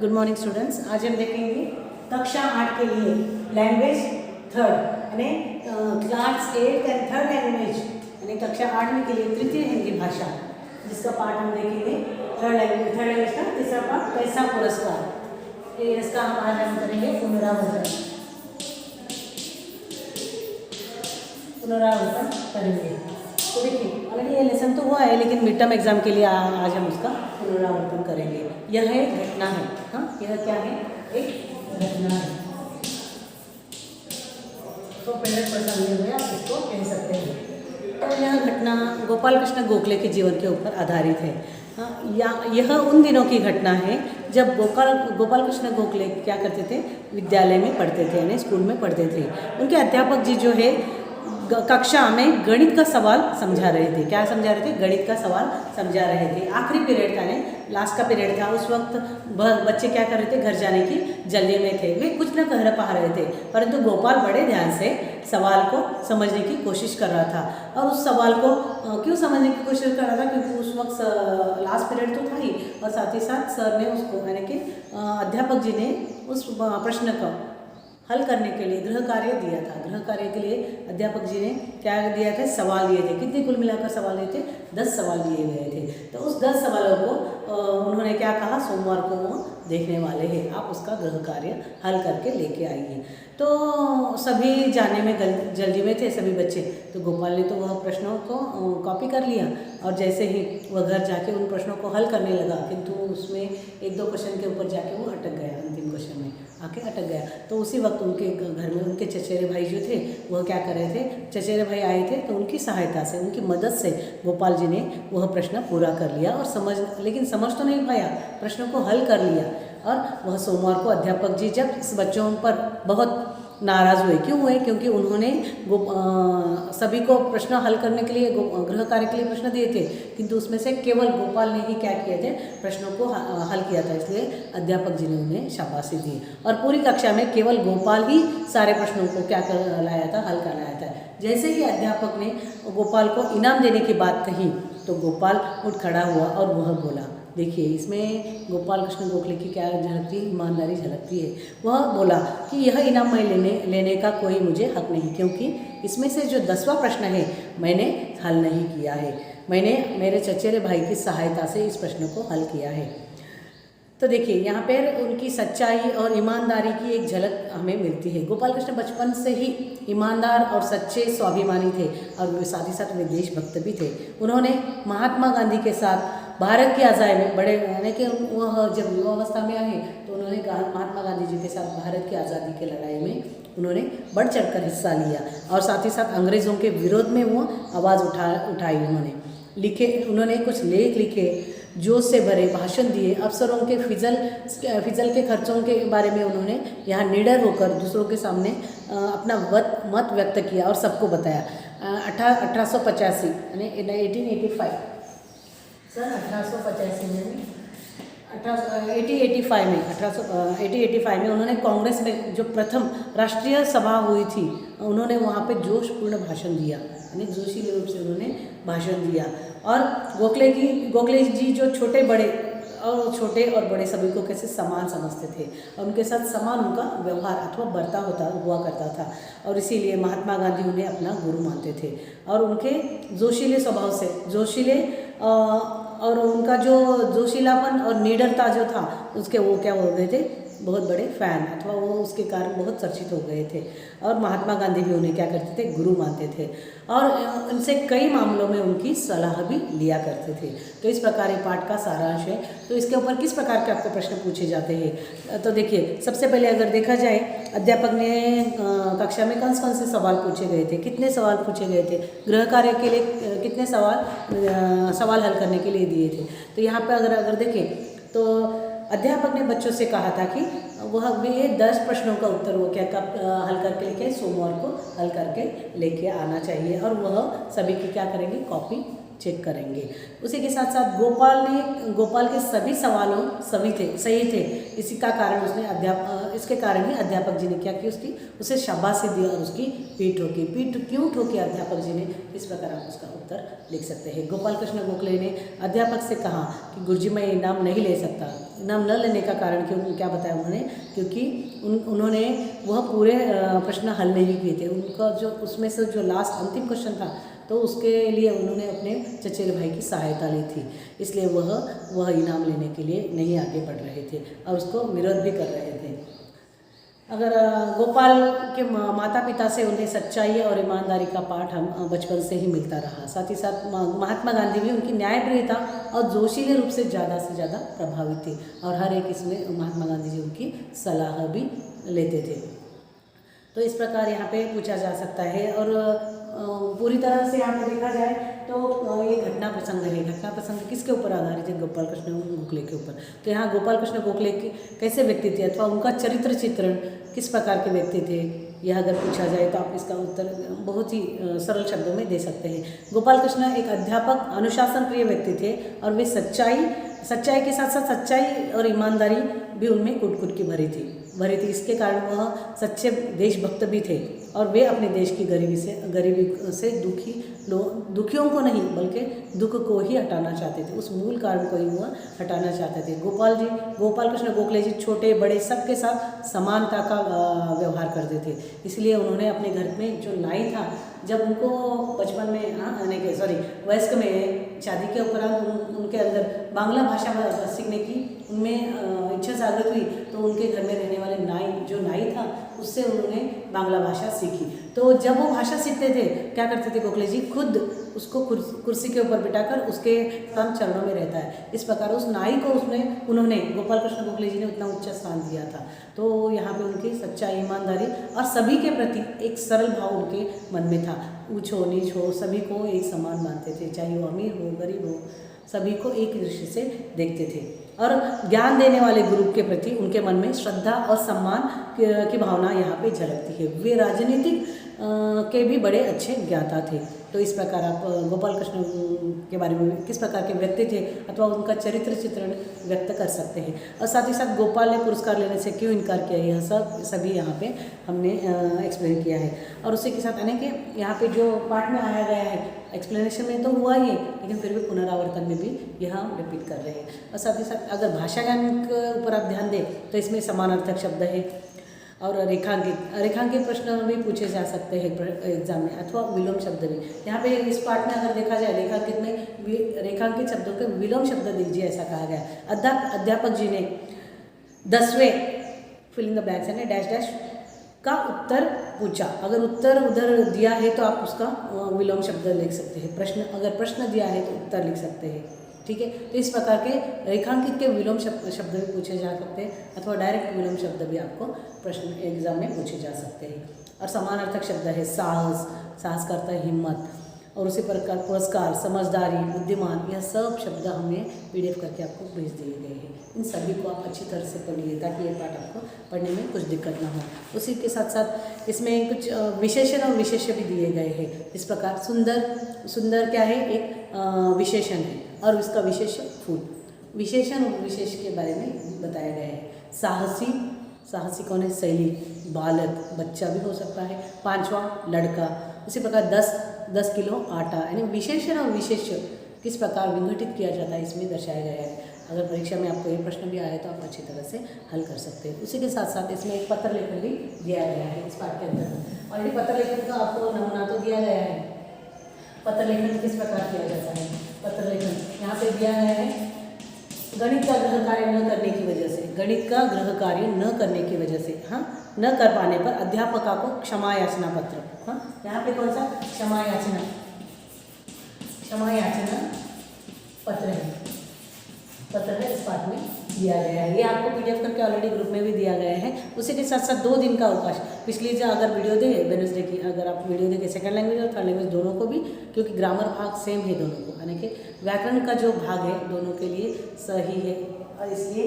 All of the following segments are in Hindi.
Good morning students. आज हम देखेंगे कक्षा 8 के लिए लैंग्वेज थर्ड यानी क्लास 8 एंड थर्ड लैंग्वेज यानी कक्षा 8 के लिए तृतीय हिंदी भाषा, जिसका पाठ हम देखेंगे थर्ड लैंग्वेज का तीसरा पाठ कैसा पुरस्कार। इसका आज हम करेंगे पुनरावृत्ति करेंगे। तो देखिए ऑलरेडी ये लेसन तो हुआ है, लेकिन मिड टर्म एग्जाम के लिए आज हम उसका पुनरावर्तन करेंगे। यह एक घटना है। हाँ, यह क्या है? एक घटना है। तो पहले प्रसंग में आप इसको कह सकते हैं। तो यह घटना गोपाल कृष्ण गोखले के जीवन के ऊपर आधारित है। हाँ, यह उन दिनों की घटना है जब गोपाल कृष्ण गोखले क्या करते थे, विद्यालय में पढ़ते थे यानी स्कूल में पढ़ते थे। उनके अध्यापक जी जो है कक्षा में गणित का सवाल समझा रहे थे। क्या समझा रहे थे? गणित का सवाल समझा रहे थे। आखिरी पीरियड था, नहीं लास्ट का पीरियड था। उस वक्त बच्चे क्या कर रहे थे? घर जाने की जल्दी में थे। वे कुछ न कह पा रहे थे, परंतु गोपाल बड़े ध्यान से सवाल को समझने की कोशिश कर रहा था। और उस सवाल को क्यों समझने की कोशिश कर रहा था? क्योंकि उस वक्त लास्ट पीरियड तो था ही, और साथ ही साथ सर ने उसको यानी कि अध्यापक जी ने उस प्रश्न को हल करने के लिए गृह कार्य दिया था। गृह कार्य के लिए अध्यापक जी ने क्या दिया था? सवाल दिए थे। कितने कुल मिलाकर सवाल दिए थे? 10 सवाल दिए गए थे। तो उस 10 सवालों को उन्होंने क्या कहा? सोमवार को वो देखने वाले हैं, आप उसका गृह कार्य हल करके लेके आइए। तो सभी जाने में जल्दी में थे सभी बच्चे। तो गोपाल ने तो वह प्रश्नों को कॉपी कर लिया, और जैसे ही वह घर जाके उन प्रश्नों को हल करने लगा, किंतु उसमें एक दो क्वेश्चन के ऊपर जाके वो अटक गया। अंतिम क्वेश्चन में आके अटक गया। तो उसी वक्त उनके घर में उनके चचेरे भाई जो थे वह क्या कर रहे थे? चचेरे भाई आए थे, तो उनकी सहायता से, उनकी मदद से गोपाल जी ने वह प्रश्न पूरा कर लिया और लेकिन समझ तो नहीं पाया, प्रश्नों को हल कर लिया। और वह सोमवार को अध्यापक जी जब इस बच्चों पर बहुत नाराज़ हुए। क्यों हुए? क्योंकि उन्होंने सभी को प्रश्न हल करने के लिए गृह कार्य के लिए प्रश्न दिए थे, किंतु उसमें से केवल गोपाल ने ही क्या किए थे? प्रश्नों को हल किया था। इसलिए अध्यापक जी ने उन्हें शाबाशी दी, और पूरी कक्षा में केवल गोपाल ही सारे प्रश्नों को क्या कर लाया था? हल कर लाया था। जैसे ही अध्यापक ने गोपाल को इनाम देने की बात कही, तो गोपाल उठ खड़ा हुआ और वह बोला, देखिए इसमें गोपाल कृष्ण गोखले की क्या झलकती है? ईमानदारी झलकती है। वह बोला कि यह इनाम मैं लेने का कोई मुझे हक नहीं, क्योंकि इसमें से जो 10वां प्रश्न है मैंने हल नहीं किया है। मैंने मेरे चचेरे भाई की सहायता से इस प्रश्न को हल किया है। तो देखिए यहाँ पर उनकी सच्चाई और ईमानदारी की एक झलक हमें मिलती है। गोपाल कृष्ण बचपन से ही ईमानदार और सच्चे स्वाभिमानी थे, और साथ ही साथ वे देशभक्त भी थे। उन्होंने महात्मा गांधी के साथ भारत की आज़ादी में बड़े यानी कि वह जब युवावस्था में आए, तो उन्होंने महात्मा गांधी जी के साथ भारत की आज़ादी की लड़ाई में उन्होंने बढ़ चढ़कर हिस्सा लिया, और साथ ही साथ अंग्रेज़ों के विरोध में वो आवाज़ उठाई। उन्होंने कुछ लेख लिखे, जोश से भरे भाषण दिए, अफसरों के फिजल के खर्चों के बारे में उन्होंने यहाँ निडर होकर दूसरों के सामने अपना मत व्यक्त किया और सबको बताया। 1885 यानी 1885 सर 1885 में 1885 में उन्होंने कांग्रेस में जो प्रथम राष्ट्रीय सभा हुई थी, उन्होंने वहाँ पे जोशपूर्ण भाषण दिया, यानी जोशीले रूप से उन्होंने भाषण दिया। और गोखले जी जो छोटे और बड़े सभी को कैसे समान समझते थे, और उनके साथ समान उनका व्यवहार अथवा बर्ताव हुआ करता था, और इसीलिए महात्मा गांधी उन्हें अपना गुरु मानते थे। और उनके जोशीले स्वभाव से और उनका जो जोशीलापन और निडरता जो था, उसके वो क्या हो गए थे? बहुत बड़े फ़ैन, अथवा वो उसके कारण बहुत चर्चित हो गए थे। और महात्मा गांधी भी उन्हें क्या करते थे? गुरु मानते थे, और उनसे कई मामलों में उनकी सलाह भी लिया करते थे। तो इस प्रकार ये पाठ का सारांश है। तो इसके ऊपर किस प्रकार के आपको प्रश्न पूछे जाते हैं? तो देखिए, सबसे पहले अगर देखा जाए, अध्यापक ने कक्षा में कौन से सवाल पूछे गए थे? कितने सवाल पूछे गए थे? गृह कार्य के लिए कितने सवाल हल करने के लिए दिए थे? तो यहाँ पर अगर देखें तो अध्यापक ने बच्चों से कहा था कि वे 10 प्रश्नों का उत्तर वो हल करके लेके सोमवार को हल करके लेके आना चाहिए, और वह सभी की क्या करेंगे? कॉपी चेक करेंगे। उसी के साथ साथ गोपाल के सभी सवालों सही थे। इसके कारण ही अध्यापक जी ने क्या की? उसे शाबाशी दी और उसकी पीठ क्यों ठोकी अध्यापक जी ने? इस प्रकार आप उसका उत्तर लिख सकते हैं। गोपाल कृष्ण गोखले ने अध्यापक से कहा कि गुरुजी मैं इनाम नहीं ले सकता, इनाम न लेने का कारण क्यों क्या बताया उन्होंने, क्योंकि उन्होंने वह पूरे प्रश्न हल नहीं किए थे। उनका जो उसमें से जो लास्ट अंतिम क्वेश्चन था तो उसके लिए उन्होंने अपने चचेरे भाई की सहायता ली थी, इसलिए वह इनाम लेने के लिए नहीं आगे बढ़ रहे थे और उसको विरोध भी कर रहे थे। अगर गोपाल के माता पिता से उन्हें सच्चाई और ईमानदारी का पाठ हम बचपन से ही मिलता रहा। साथ ही साथ महात्मा गांधी भी उनकी न्यायप्रियता और जोशीले रूप से ज़्यादा प्रभावित थे और हर एक इसमें महात्मा गांधी जी उनकी सलाह भी लेते थे। तो इस प्रकार यहाँ पे पूछा जा सकता है। और पूरी तरह से यहाँ पे देखा जाए तो ये घटना प्रसंग है। घटना प्रसंग किसके ऊपर आधारित है? गोपाल कृष्ण गोखले के ऊपर। तो यहाँ गोपाल कृष्ण गोखले के कैसे व्यक्ति थे अथवा उनका चरित्र चित्रण किस प्रकार के व्यक्ति थे, यह अगर पूछा जाए तो आप इसका उत्तर बहुत ही सरल शब्दों में दे सकते हैं। गोपाल कृष्ण एक अध्यापक, अनुशासन प्रिय व्यक्ति थे और वे सच्चाई के साथ साथ सच्चाई और ईमानदारी भी उनमें कुट की भरी थी। इसके कारण वह सच्चे देशभक्त भी थे और वे अपने देश की गरीबी से दुखियों को नहीं बल्कि दुख को ही हटाना चाहते थे। उस मूल कारण को ही वह हटाना चाहते थे। गोपाल कृष्ण गोखले जी छोटे बड़े सबके साथ समानता का व्यवहार करते थे। इसलिए उन्होंने अपने घर में जो नाई था, जब उनको बचपन में वयस्क में शादी के उपरांत उनके अंदर बांग्ला भाषा सीखने की उनमें इच्छा जागृत हुई, तो उनके घर में रहने वाले जो नाई था उससे उन्होंने बांग्ला भाषा सीखी। तो जब वो भाषा सीखते थे क्या करते थे गोखले जी, खुद उसको कुर्सी के ऊपर बिठाकर उसके चरणों में रहता है। इस प्रकार उस नाई को उन्होंने गोपाल कृष्ण गोखले जी ने उतना ऊंचा स्थान दिया था। तो यहाँ पे उनकी सच्चाई, ईमानदारी और सभी के प्रति एक सरल भाव उनके मन में था। ऊंच हो नीच हो सभी को एक समान मानते थे, चाहे वो अमीर हो गरीब हो, सभी को एक दृष्टि से देखते थे। और ज्ञान देने वाले गुरु के प्रति उनके मन में श्रद्धा और सम्मान की भावना यहाँ पे झलकती है। वे राजनीतिक के भी बड़े अच्छे ज्ञाता थे। तो इस प्रकार आप गोपाल कृष्ण के बारे में किस प्रकार के व्यक्ति थे अथवा उनका चरित्र चित्रण व्यक्त कर सकते हैं। और साथ ही साथ गोपाल ने पुरस्कार लेने से क्यों इनकार किया, यह सभी यहाँ पे हमने एक्सप्लेन किया है। और उसी के साथ यानी कि यहाँ पे जो पाठ में आया गया है, एक्सप्लेनेशन में तो हुआ ही है, लेकिन फिर भी पुनरावर्तन में भी यह हम रिपीट कर रहे हैं। और साथ ही साथ अगर भाषा ज्ञान के ऊपर आप ध्यान दें तो इसमें समानार्थक शब्द है और रेखांकित प्रश्न भी पूछे जा सकते हैं एग्जाम में, अथवा विलोम शब्द भी। यहाँ पे इस पार्ट में अगर देखा जाए रेखांकित शब्दों के विलोम शब्द दीजिए ऐसा कहा गया। अध्यापक जी ने 10वें फिल इन द ब्लैंक्स यानी डैश डैश का उत्तर पूछा। अगर उत्तर उधर दिया है तो आप उसका विलोम शब्द लिख सकते हैं। अगर प्रश्न दिया है तो उत्तर लिख सकते हैं, ठीक है। तो इस प्रकार के रेखांकित के विलोम शब्द भी पूछे जा सकते हैं अथवा डायरेक्ट विलोम शब्द भी आपको प्रश्न एग्जाम में पूछे जा सकते हैं। और समानार्थक शब्द है साहस करता है हिम्मत, और उसी प्रकार पुरस्कार, समझदारी, बुद्धिमान, यह सब शब्द हमने PDF करके आपको भेज दिए गए हैं। इन सभी को आप अच्छी तरह से पढ़िए ताकि ये पाठ आपको पढ़ने में कुछ दिक्कत ना हो। उसी के साथ साथ इसमें कुछ विशेषण और विशेष्य भी दिए गए हैं। इस प्रकार सुंदर क्या है, एक विशेषण है और इसका विशेष्य फूल। विशेषण और विशेष के बारे में बताया गया है। साहसी कौन है? सैनिक, बालक, बच्चा भी हो सकता है। 5वां लड़का। इसी प्रकार 10 किलो आटा, यानी विशेषण और विशेष्य किस प्रकार विघटित किया जाता है इसमें दर्शाया गया है। अगर परीक्षा में आपको ये प्रश्न भी आए तो आप अच्छी तरह से हल कर सकते हैं। उसी के साथ साथ इसमें एक पत्र लेखन भी दिया गया है इस पाठ के अंदर। और ये पत्र लेखन का आपको नमूना तो दिया गया है। पत्र लेखन किस प्रकार किया जाता है? पत्र लेखन यहाँ पे दिया गया है। गणित का गृह कार्य न करने की वजह से, न कर पाने पर अध्यापका को क्षमा याचना पत्र। यहाँ पे कौन सा क्षमा याचना पत्र है इस पाठ में दिया गया है। ये आपको PDF करके ऑलरेडी ग्रुप में भी दिया गया है। उसी के साथ साथ 2 दिन का अवकाश। पिछली जो अगर वीडियो दे वेडनेसडे की, अगर आप वीडियो देखें सेकंड लैंग्वेज और थर्ड लैंग्वेज दोनों को भी, क्योंकि ग्रामर भाग सेम है दोनों को, यानी कि व्याकरण का जो भाग है दोनों के लिए सही है। और इसलिए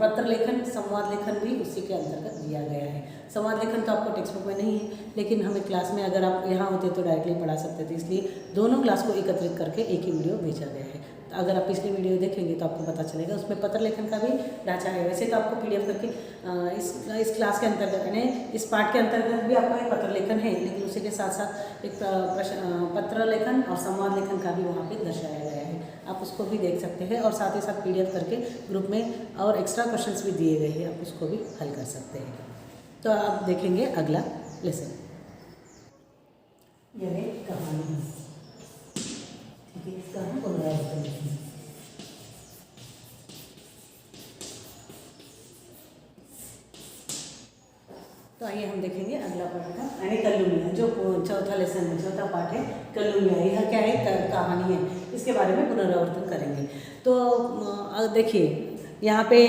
पत्र लेखन, संवाद लेखन भी उसी के अंतर्गत दिया गया है। संवाद लेखन तो आपको टेक्स्ट बुक में नहीं है, लेकिन हमें क्लास में अगर आप यहाँ होते तो डायरेक्टली पढ़ा सकते थे, इसलिए दोनों क्लास को एकत्रित करके एक ही वीडियो भेजा गया है। तो अगर आप पिछली वीडियो देखेंगे तो आपको पता चलेगा, उसमें पत्र लेखन का भी ढांचा है। वैसे तो आपको PDF करके इस क्लास के अंतर्गत, यानी इस पाठ के अंतर्गत भी आपका एक पत्र लेखन है, लेकिन उसी के साथ साथ एक पत्र लेखन और संवाद लेखन का भी वहाँ पे दर्शाया गया है। आप उसको भी देख सकते हैं और साथ ही साथ PDF करके ग्रुप में और एक्स्ट्रा क्वेश्चंस भी दिए गए हैं, आप उसको भी हल कर सकते हैं। तो आप देखेंगे अगला लेसन। यह है कहानी, ठीक है, इसका हम पुनरावृत्ति लिखेंगे। तो आइए हम देखेंगे अगला पार्ट का, यानी कल्लूमिया, जो चौथा लेसन है, चौथा पार्ट है कल्लूमिया। यह क्या है, कहानी है, इसके बारे में पुनरावर्तन करेंगे। तो देखिए यहाँ पे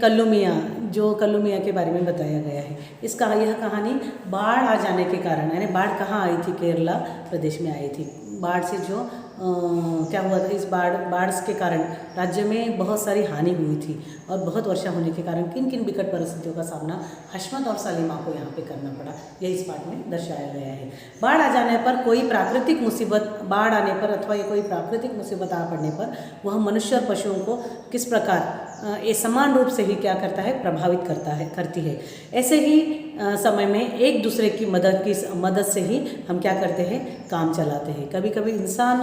कल्लूमिया, जो कल्लूमिया के बारे में बताया गया है, इसका यह कहानी बाढ़ आ जाने के कारण, यानी बाढ़ कहाँ आई थी, केरला प्रदेश में आई थी। बाढ़ से जो क्या हुआ था, इस बाढ़ के कारण राज्य में बहुत सारी हानि हुई थी और बहुत वर्षा होने के कारण किन किन विकट परिस्थितियों का सामना हशमत और सलीमा को यहाँ पे करना पड़ा, यह इस पाठ में दर्शाया गया है। बाढ़ आ जाने पर, कोई प्राकृतिक मुसीबत बाढ़ आने पर अथवा ये कोई प्राकृतिक मुसीबत आ पड़ने पर वह मनुष्य और पशुओं को किस प्रकार ये समान रूप से ही क्या करता है, प्रभावित करती है। ऐसे ही समय में एक दूसरे की मदद से ही हम क्या करते हैं, काम चलाते हैं। कभी कभी इंसान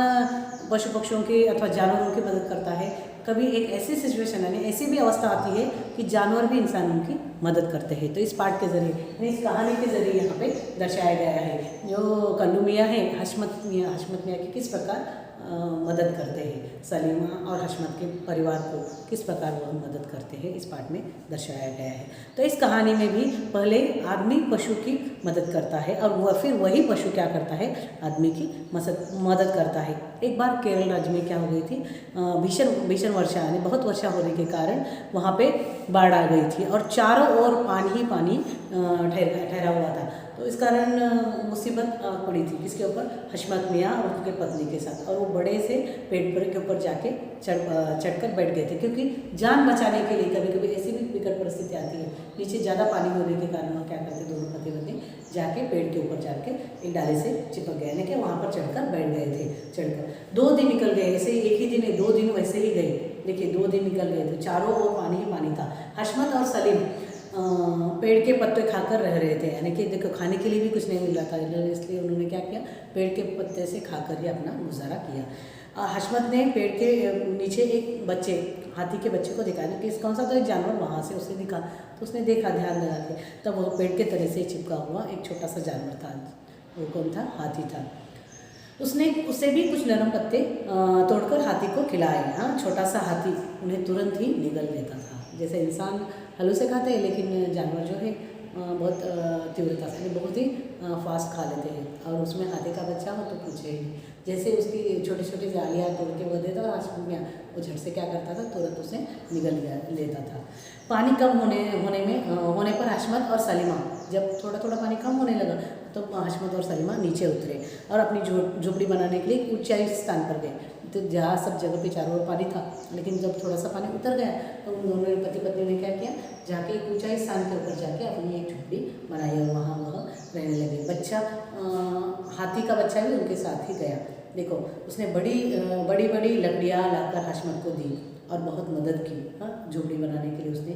पशु पक्षियों की अथवा जानवरों की मदद करता है, कभी एक ऐसी सिचुएशन यानी ऐसी भी अवस्था आती है कि जानवर भी इंसानों की मदद करते हैं। तो इस पाठ के जरिए, इस कहानी के जरिए यहाँ पे दर्शाया गया है, जो कल्लूमिया है, हशमत मियाँ की किस प्रकार मदद करते हैं, सलीमा और हशमत के परिवार को किस प्रकार वह मदद करते हैं, इस पाठ में दर्शाया गया है। तो इस कहानी में भी पहले आदमी पशु की मदद करता है और फिर वही पशु क्या करता है, आदमी की मदद करता है। एक बार केरल राज्य में क्या हो गई थी, भीषण वर्षा, यानी बहुत वर्षा होने के कारण वहाँ पे बाढ़ आ गई थी और चारों ओर पानी ही पानी ठहरा हुआ था। तो इस कारण मुसीबत पड़ी थी किसके ऊपर, हशमत मियाँ और उनके पत्नी के साथ, और वो बड़े से पेड़ पर के ऊपर जाके चढ़कर बैठ गए थे, क्योंकि जान बचाने के लिए कभी कभी ऐसी भी विकट परिस्थिति आती है, नीचे ज़्यादा पानी होने के कारण वह क्या करते, दोनों पति पत्नी जाके पेड़ के ऊपर जाके एक डाले से चिपक गए, यानी कि वहाँ पर चढ़कर बैठ गए थे। चढ़कर 2 दिन निकल गए, ऐसे ही एक ही दिन नहीं, 2 दिन वैसे ही गए। देखिए 2 दिन निकल गए तो चारों ओर पानी ही पानी था। हशमत और सलीम पेड़ के पत्ते खाकर रह रहे थे, यानी कि देखो खाने के लिए भी कुछ नहीं मिल रहा था, इसलिए उन्होंने क्या किया, पेड़ के पत्ते से खाकर ही अपना गुजारा किया। हशमत ने पेड़ के नीचे एक बच्चे, हाथी के बच्चे को देखा कि कौन सा तो एक जानवर वहाँ से उसे दिखा, तो उसने देखा ध्यान लगा के, तब वो पेड़ के तले से चिपका हुआ एक छोटा सा जानवर था, वो कौन था, हाथी था। उसने उससे भी कुछ नरम पत्ते तोड़कर हाथी को खिलाए। हाँ, छोटा सा हाथी उन्हें तुरंत ही निगल लेता था, जैसे इंसान हलू से खाते हैं, लेकिन जानवर जो है बहुत तीव्रता से, बहुत ही फास्ट खा लेते हैं। और उसमें हाथी का बच्चा हो तो पूछे ही, जैसे उसकी छोटी छोटी जालियाँ तोड़ के वो देता, और हशमत मियाँ वो झट से क्या करता था, तुरंत उसे निगल लेता था। पानी कम होने पर हशमत और सलीमा, जब थोड़ा थोड़ा पानी कम होने लगा तो हशमत और सलीमा नीचे उतरे और अपनी झोपड़ी बनाने के लिए ऊंचाई स्थान पर गए। तो जहाँ सब जगह पे चारों ओर पानी था, लेकिन जब थोड़ा सा पानी उतर गया तो उन दोनों पति पत्नी ने क्या किया, जाके एक ऊंचाई स्थान के ऊपर जाके अपनी एक झोपड़ी बनाई और वहाँ वह रहने लगे। बच्चा, हाथी का बच्चा भी उनके साथ ही गया। देखो उसने बड़ी बड़ी लकड़ियाँ लाकर हशमत को दी और बहुत मदद की। हाँ, झोपड़ी बनाने के लिए उसने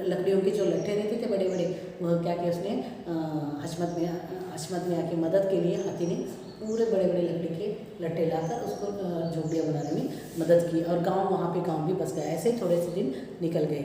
लकड़ियों के जो लट्ठे रहते थे बड़े बड़े, वह क्या किया उसने, हशमत मियाँ की मदद के लिए हाथी ने पूरे बड़े बड़े लकड़ी के लट्ठे लाकर उसको झोपड़ियाँ बनाने में मदद की, और वहाँ पे गाँव भी बस गया। ऐसे ही थोड़े से दिन निकल गए।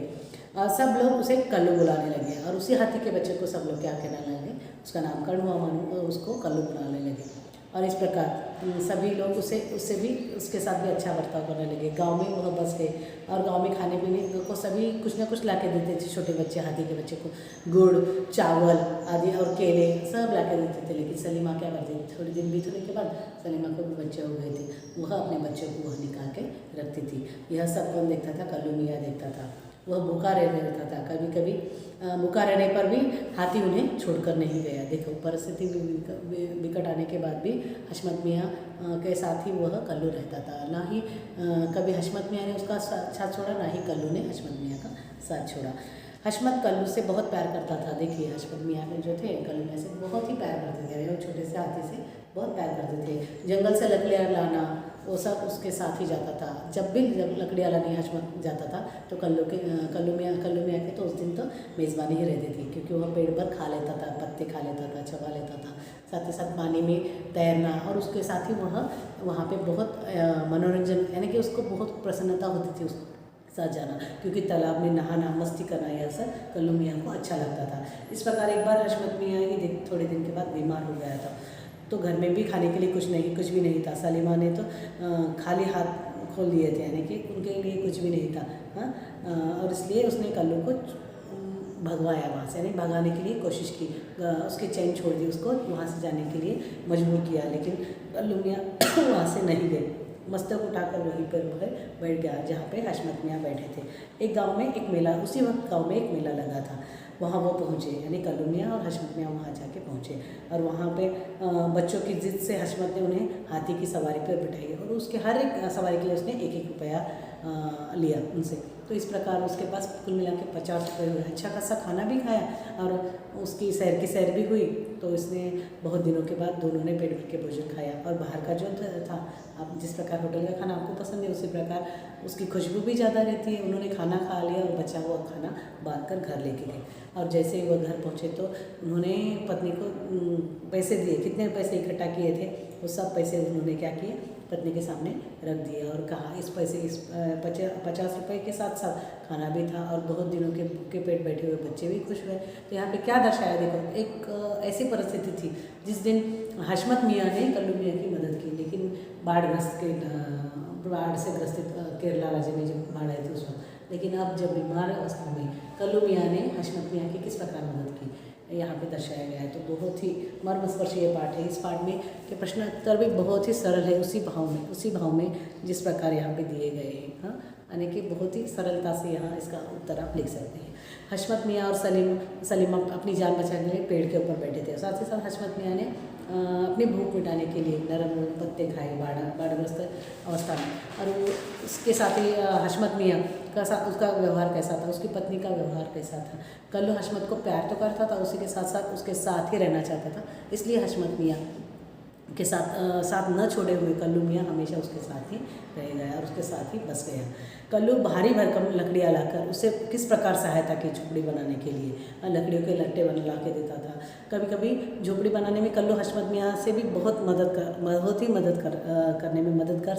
सब लोग उसे कल्लू बुलाने लगे, और उसी हाथी के बच्चे को सब लोग क्या कहने लगे, उसका नाम कड़ुआ मानू, उसको कल्लू बुलाने लगे। और इस प्रकार सभी लोग उसके साथ भी अच्छा बर्ताव करने लगे। गांव में वह बस गए, और गांव में खाने पीने को सभी कुछ ना कुछ ला के देते थे। छोटे बच्चे, हाथी के बच्चे को गुड़, चावल आदि और केले सब ला के देते थे। लेकिन सलीमा क्या करती थी, थोड़ी दिन बीतने के बाद सलीमा को भी बच्चे हो गए थे, वह अपने बच्चों को वह निकाल के रखती थी। यह सब कौन देखता था, कल्लू मियाँ देखता था। वह भूखा रहता था, कभी कभी भूखा रहने पर भी हाथी उन्हें छोड़कर नहीं गया। देखो परिस्थिति विकट आने के बाद भी हशमत मियाँ के साथ ही वह कल्लू रहता था। ना ही कभी हशमत मियाँ ने उसका साथ छोड़ा, ना ही कल्लू ने हशमत मियाँ का साथ छोड़ा। हशमत कल्लू से बहुत प्यार करता था। देखिए हशमत मियाँ ने जो थे कल्लू मियाँ से बहुत ही प्यार करते थे, वो छोटे से हाथी से बहुत प्यार करते थे। जंगल से लकड़ियाँ लाना वो सब उसके साथ ही जाता था। जब लकड़ियाँ लाने हशमत जाता था तो कल्लू मियाँ के तो उस दिन तो मेज़बानी ही रहती थी, क्योंकि वह पेड़ पर खा लेता था, पत्ते खा लेता था, चबा लेता था, साथ ही साथ पानी में तैरना, और उसके साथ ही वह वहाँ पे बहुत मनोरंजन, यानी कि उसको बहुत प्रसन्नता होती थी उसके साथ जाना, क्योंकि तालाब में नहाना, मस्ती करना, यह सब कल्लू मियाँ को अच्छा लगता था। इस प्रकार एक बार हशमत मियाँ ही थोड़े दिन के बाद बीमार हो गया था, तो घर में भी खाने के लिए कुछ भी नहीं था। सलीमा ने तो खाली हाथ खोल दिए थे, यानी कि उनके लिए कुछ भी नहीं था। हाँ, और इसलिए उसने कल्लू को भगवाया वहाँ से, यानी भगाने के लिए कोशिश की, उसकी चैन छोड़ दी, उसको वहाँ से जाने के लिए मजबूर किया, लेकिन कल्लू मियाँ वहाँ से नहीं गए। मस्तक उठाकर वहीं पर वह बैठ गया जहाँ पे हशमत मियाँ बैठे थे। एक गांव में एक मेला, उसी वक्त गांव में एक मेला लगा था, वहाँ वो पहुँचे, यानी कल्लू मियाँ और हशमत मियाँ वहाँ जाके पहुँचे, और वहाँ पे बच्चों की जिद से हशमत ने उन्हें हाथी की सवारी पर बिठाई, और उसके हर एक सवारी के लिए उसने 1-1 रुपया लिया उनसे। तो इस प्रकार उसके पास कुल मिला के 50 रुपये हुए। अच्छा खासा खाना भी खाया और उसकी सैर की सैर भी हुई। तो इसने बहुत दिनों के बाद दोनों ने पेट भर के भोजन खाया, और बाहर का जो था, आप जिस प्रकार होटल का खाना आपको पसंद है, उसी प्रकार उसकी खुशबू भी ज़्यादा रहती है। उन्होंने खाना खा लिया और बचा हुआ खाना बांध कर घर लेके गए, और जैसे ही वह घर पहुँचे तो उन्होंने पत्नी को पैसे दिए। कितने पैसे इकट्ठा किए थे, वो सब पैसे उन्होंने क्या किए, पत्नी के सामने रख दिया, और कहा इस 50 रुपये के साथ साथ खाना भी था, और बहुत दिनों के भूखे पेट बैठे हुए बच्चे भी खुश हुए। तो यहाँ पे क्या दर्शाया, देखो, एक ऐसी परिस्थिति थी जिस दिन हशमत मियाँ ने कल्लू मियाँ की मदद की, लेकिन बाढ़ से ग्रसित केरला राज्य में जब बाढ़ आई थी उस वक्त, लेकिन अब जब बीमार अवस्था में कल्लू मियाँ ने हशमत मियाँ की किस प्रकार मदद की, यहाँ पे दर्शाया गया है। तो बहुत ही मर्मस्पर्शी ये पाठ है। इस पाठ में के प्रश्न उत्तर भी बहुत ही सरल है, उसी भाव में जिस प्रकार यहाँ पे दिए गए हैं। हाँ, यानी कि बहुत ही सरलता से यहाँ इसका उत्तर आप लिख सकते हैं। हशमत मियाँ और सलीमा अपनी जान बचाने के लिए पेड़ के ऊपर बैठे थे, साथ ही साथ हशमत मियाँ ने अपनी भूख मिटाने के लिए नरम पत्ते खाए बाढ़ग्रस्त अवस्था में, और उसके साथ ही हशमत मियाँ का साथ उसका व्यवहार कैसा था, उसकी पत्नी का व्यवहार कैसा था। कल्लू हशमत को प्यार तो करता था, उसी के साथ साथ उसके साथ ही रहना चाहता था, इसलिए हशमत मियाँ के साथ न छोड़े हुए कल्लू मियाँ हमेशा उसके साथ ही रह गया और उसके साथ ही बस गया। कल्लू भारी भरकम लकड़ियाँ लाकर उसे किस प्रकार सहायता की झोपड़ी बनाने के लिए, लकड़ियों के लट्टे ला के देता था। कभी कभी झोपड़ी बनाने में कल्लू हशमत मियाँ से भी बहुत ही मदद करने में मददगार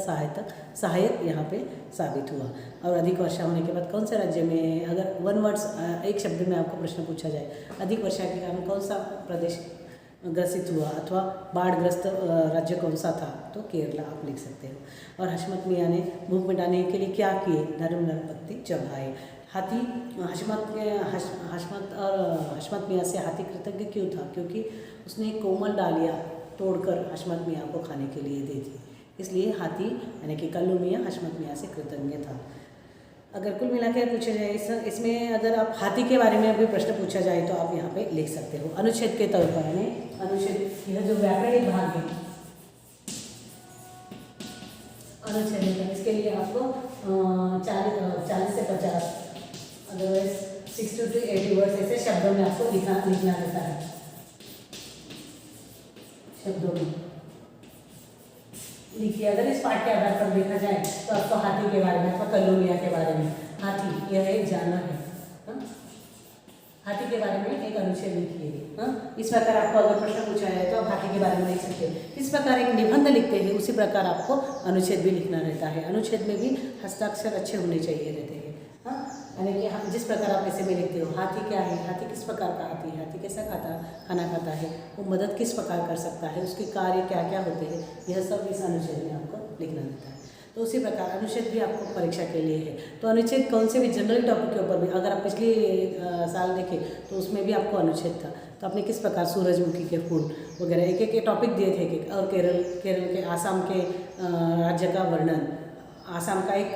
सहायक यहाँ पे साबित हुआ। और अधिक वर्षा होने के बाद कौन से राज्य में, अगर वन वर्ड्स एक शब्द में आपको प्रश्न पूछा जाए, अधिक वर्षा के कारण कौन सा प्रदेश ग्रसित हुआ अथवा बाढ़ग्रस्त राज्य कौन सा था, तो केरला आप लिख सकते हो। और हशमत मियाँ ने भूख मिटाने के लिए क्या किए, नरम पत्ते चबाए। हाथी हशमत मियाँ से हाथी कृतज्ञ क्यों था, क्योंकि उसने कोमल डालियाँ तोड़कर हशमत मियाँ को खाने के लिए दी थी, इसलिए हाथी यानी कि कल्लू मियाँ हशमत मियाँ से कृतज्ञ था। अगर कुल मिलाकर पूछा जाए इसमें अगर आप हाथी के बारे में अभी प्रश्न पूछा जाए तो आप यहाँ पे लिख सकते हो अनुच्छेद के तौर पर, यानी अनुच्छेद यह जो व्याकरणिक भाग है अनुच्छेद, इसके लिए आपको 40 से 50 अदरवाइज 60 to 80 वर्ड्स ऐसे शब्दों में आपको लिखना रहता है। शब्दों में लिखिए। अगर इस पाठ के आधार पर देखा जाए तो आपको हाथी के बारे में अथवा कल्लू मियाँ के बारे में, हाथी यह एक जानवर है, हाथी के बारे में एक अनुच्छेद लिखिए। इस प्रकार आपको अगर प्रश्न पूछा जाए तो आप हाथी के बारे में लिख सकते हैं। इस प्रकार एक निबंध लिखते हैं उसी प्रकार आपको अनुच्छेद भी लिखना रहता है। अनुच्छेद में भी हस्ताक्षर अच्छे होने चाहिए रहते हैं। यानी कि जिस प्रकार आप ऐसे में लिखते हो, हाथी क्या है, हाथी किस प्रकार का हाथी है, हाथी कैसा खाना खाता है, वो मदद किस प्रकार कर सकता है, उसके कार्य क्या क्या होते हैं, यह सब इस अनुच्छेद में आपको लिखना रहता है। तो उसी प्रकार अनुच्छेद भी आपको परीक्षा के लिए है। तो अनुच्छेद कौन से भी जनरल टॉपिक के ऊपर भी, अगर आप पिछले साल देखें तो उसमें भी आपको अनुच्छेद था। तो आपने किस प्रकार सूरजमुखी के फूल वगैरह एक टॉपिक दिए थे, और केरल के आसाम के राज्य का वर्णन, आसाम का एक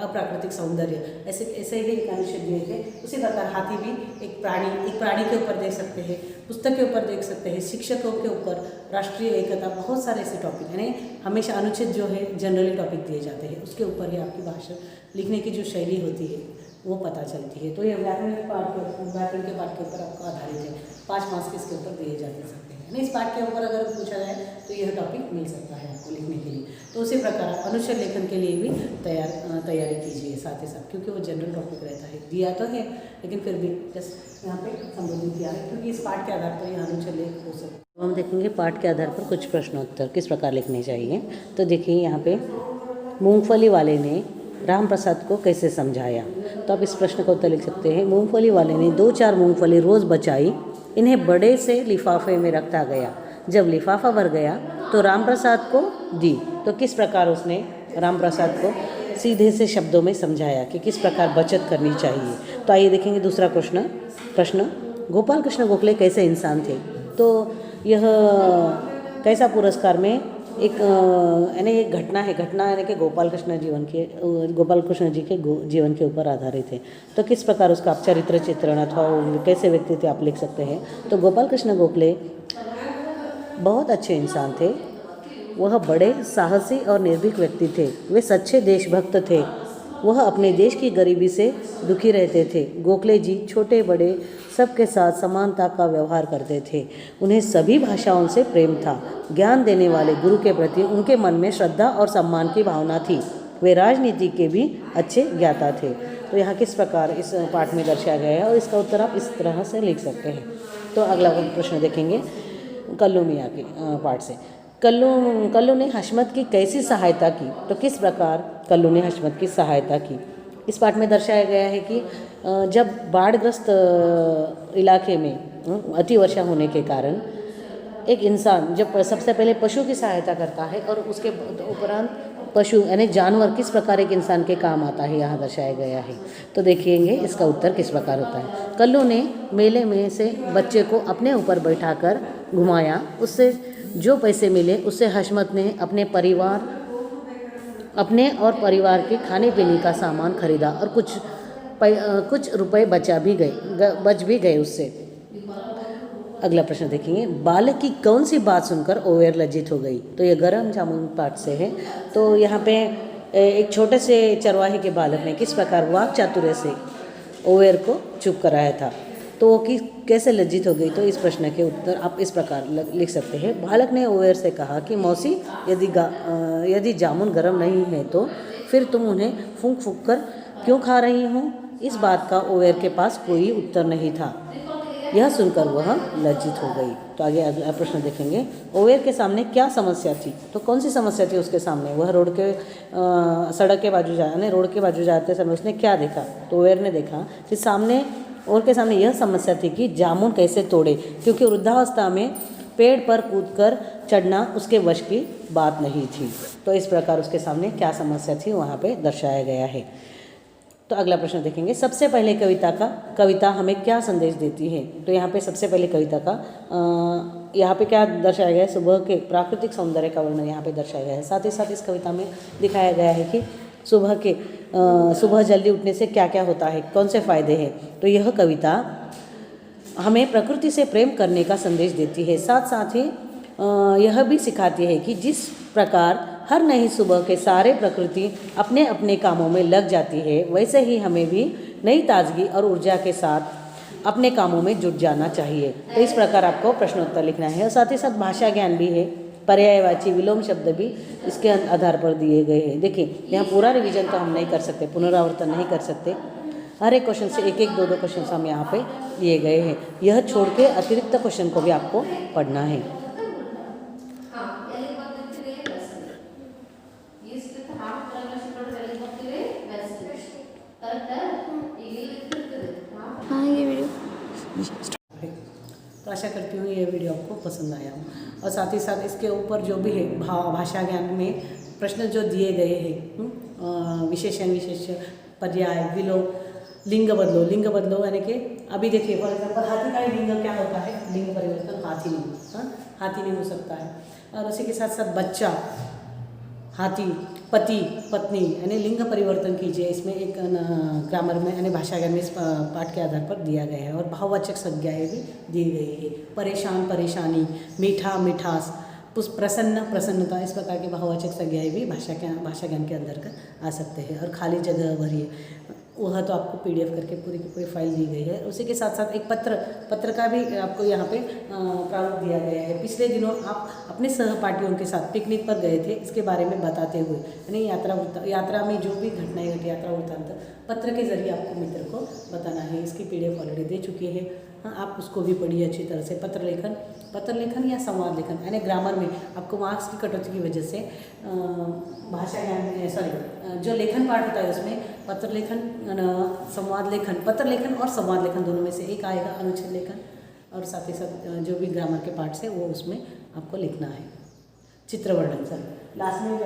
अप्राकृतिक सौंदर्य, ऐसे ही एक अनुच्छेद दिए थे। उसी प्रकार हाथी भी एक प्राणी के ऊपर देख सकते हैं, पुस्तक के ऊपर देख सकते हैं, शिक्षकों के ऊपर, राष्ट्रीय एकता, बहुत सारे ऐसे टॉपिक, यानी हमेशा अनुच्छेद जो है जनरली टॉपिक दिए जाते हैं, उसके ऊपर ही आपकी भाषा लिखने की जो शैली होती है वो पता चलती है। तो ये व्याकरण के पाठ के ऊपर आपको आधारित है। 5 मार्क्स के इसके ऊपर दिए जा सकते हैं। नहीं, इस पाठ के ऊपर अगर पूछा जाए तो यह टॉपिक मिल सकता है आपको लिखने के लिए। तो उसी प्रकार आप अनुच्छेद लेखन के लिए भी तैयारी कीजिए साथ ही साथ, क्योंकि वो जनरल टॉपिक रहता है, दिया तो है लेकिन फिर भी जस्ट यहाँ पे संबोधित किया है, क्योंकि इस पाठ के आधार पर यह अनुच्छेद लेख हो सकता है। हम देखेंगे पाठ के आधार पर कुछ प्रश्नोत्तर किस प्रकार लिखने चाहिए। तो देखिए यहाँ पे मूंगफली वाले ने राम प्रसाद को कैसे समझाया, तो आप इस प्रश्न का उत्तर लिख सकते हैं। मूंगफली वाले ने 2-4 मूंगफली रोज़ बचाई, इन्हें बड़े से लिफाफे में रखता गया, जब लिफाफा भर गया तो राम प्रसाद को दी। तो किस प्रकार उसने राम प्रसाद को सीधे से शब्दों में समझाया कि किस प्रकार बचत करनी चाहिए। तो आइए देखेंगे दूसरा प्रश्न गोपाल कृष्ण गोखले कैसे इंसान थे। तो यह कैसा पुरस्कार में एक घटना यानी कि गोपाल कृष्ण जी के जीवन के ऊपर आधारित है। तो किस प्रकार उसका आप चरित्र चित्रण अथवा कैसे व्यक्ति थे आप लिख सकते हैं। तो गोपाल कृष्ण गोखले बहुत अच्छे इंसान थे, वह बड़े साहसी और निर्भीक व्यक्ति थे, वे सच्चे देशभक्त थे, वह अपने देश की गरीबी से दुखी रहते थे। गोखले जी छोटे बड़े सबके साथ समानता का व्यवहार करते थे, उन्हें सभी भाषाओं से प्रेम था, ज्ञान देने वाले गुरु के प्रति उनके मन में श्रद्धा और सम्मान की भावना थी, वे राजनीति के भी अच्छे ज्ञाता थे। तो यहाँ किस प्रकार इस पाठ में दर्शाया गया है और इसका उत्तर आप इस तरह से लिख सकते हैं। तो अगला प्रश्न देखेंगे कल्लू मियाँ के पाठ से। कल्लू ने हशमत की कैसी सहायता की। तो किस प्रकार कल्लू ने हशमत की सहायता की। इस पाठ में दर्शाया गया है कि जब बाढ़ग्रस्त इलाके में अतिवर्षा होने के कारण एक इंसान जब सबसे पहले पशु की सहायता करता है और उसके उपरांत पशु यानी जानवर किस प्रकार एक इंसान के काम आता है, यहाँ दर्शाया गया है। तो देखिएंगे इसका उत्तर किस प्रकार होता है। कल्लू ने मेले में से बच्चे को अपने ऊपर बैठाकर घुमाया, उससे जो पैसे मिले उससे हशमत ने अपने और परिवार के खाने पीने का सामान खरीदा और कुछ रुपए बच भी गए उससे। अगला प्रश्न देखेंगे बालक की कौन सी बात सुनकर ओवेर लज्जित हो गई। तो ये गरम जामुन पाठ से है। तो यहाँ पे एक छोटे से चरवाहे के बालक ने किस प्रकार वाक चातुर्य से ओवेर को चुप कराया था, तो वो कैसे लज्जित हो गई। तो इस प्रश्न के उत्तर आप इस प्रकार लिख सकते हैं। बालक ने ओवेर से कहा कि मौसी यदि जामुन गर्म नहीं है तो फिर तुम उन्हें फूंक फूंक कर क्यों खा रही हो। इस बात का ओवेर के पास कोई उत्तर नहीं था, यह सुनकर वह लज्जित हो गई। तो आगे अगला प्रश्न देखेंगे ओवेर के सामने क्या समस्या थी। तो कौन सी समस्या थी उसके सामने। वह सड़क के बाजू जाते समय उसने क्या देखा। तो ओवेर ने देखा कि के सामने यह समस्या थी कि जामुन कैसे तोड़े, क्योंकि वृद्धावस्था में पेड़ पर कूदकर चढ़ना उसके वश की बात नहीं थी। तो इस प्रकार उसके सामने क्या समस्या थी वहाँ पे दर्शाया गया है। तो अगला प्रश्न देखेंगे सबसे पहले कविता हमें क्या संदेश देती है। तो यहाँ पे सबसे पहले कविता का यहाँ पे क्या दर्शाया गया है, सुबह के प्राकृतिक सौंदर्य का वर्णन यहाँ पे दर्शाया गया है। साथ ही साथ इस कविता में दिखाया गया है कि सुबह जल्दी उठने से क्या क्या होता है, कौन से फायदे हैं। तो यह कविता हमें प्रकृति से प्रेम करने का संदेश देती है। साथ साथ ही यह भी सिखाती है कि जिस प्रकार हर नई सुबह के सारे प्रकृति अपने अपने कामों में लग जाती है, वैसे ही हमें भी नई ताजगी और ऊर्जा के साथ अपने कामों में जुट जाना चाहिए। तो इस प्रकार आपको प्रश्नोत्तर लिखना है। और साथ ही साथ भाषा ज्ञान भी है, पर्यायवाची विलोम शब्द भी इसके आधार पर दिए गए हैं। देखिए यहाँ पूरा रिवीजन तो हम नहीं कर सकते, पुनरावर्तन नहीं कर सकते, हर एक क्वेश्चन से एक एक दो क्वेश्चन हम यहाँ पे दिए गए हैं। यह छोड़ के अतिरिक्त क्वेश्चन को भी आपको पढ़ना है। तो आशा करती हूँ ये वीडियो आपको पसंद आया हो। और साथ ही साथ इसके ऊपर जो भी है भाषा ज्ञान में प्रश्न जो दिए गए हैं, विशेषण विशेष पर्याय विलोम लिंग बदलो यानी कि अभी देखिए फॉर एग्जाम्पल हाथी का ही लिंग क्या होता है, लिंग परिवर्तन हाथी नहीं हो सकता है। और उसी के साथ साथ बच्चा, हाथी, पति, पत्नी यानी लिंग परिवर्तन कीजिए। इसमें एक ग्रामर में यानी भाषा ज्ञान में इस पाठ के आधार पर दिया गया है। और भाववाचक संज्ञाएँ भी दी गई है, परेशान परेशानी, मीठा मिठास, प्रसन्नता, इस प्रकार की भाववाचक संज्ञाएँ भी भाषा ज्ञान के अंदर आ सकते हैं। और खाली जगह भरिए वह तो आपको PDF करके पूरी की पूरी फाइल दी गई है। उसी के साथ साथ एक पत्र का भी आपको यहाँ पे प्रारूप दिया गया है। पिछले दिनों आप अपने सहपाठियों के साथ पिकनिक पर गए थे, इसके बारे में बताते हुए, यानी यात्रा में जो भी घटनाएं घटी, यात्रा वृत्तांत पत्र के जरिए आपको मित्र को बताना है। इसकी PDF ऑलरेडी दे चुकी है, हाँ आप उसको भी पढ़िए अच्छी तरह से। पत्र लेखन या संवाद लेखन, यानी ग्रामर में आपको मार्क्स की कटौती की वजह से भाषा ज्ञान जो लेखन पाठ होता है उसमें पत्र लेखन, संवाद लेखन, पत्र लेखन और संवाद लेखन दोनों में से एक आएगा, अनुच्छेद लेखन, और साथ ही साथ जो भी ग्रामर के पार्ट्स है वो उसमें आपको लिखना है। चित्र वर्णन, सर लास्ट में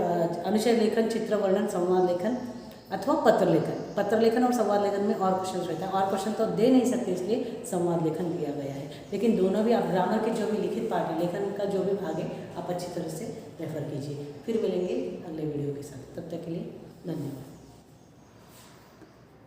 अनुच्छेद लेखन, चित्र वर्णन, संवाद लेखन अथवा पत्र लेखन और संवाद लेखन में और क्वेश्चन रहता है। और क्वेश्चन तो दे नहीं सकते, इसलिए संवाद लेखन दिया गया है। लेकिन दोनों भी आप ग्रामर के जो भी लिखित पार्ट है, लेखन का जो भी भाग है, आप अच्छी तरह से रेफर कीजिए। फिर मिलेंगे अगले वीडियो के साथ, तब तक के लिए धन्यवाद।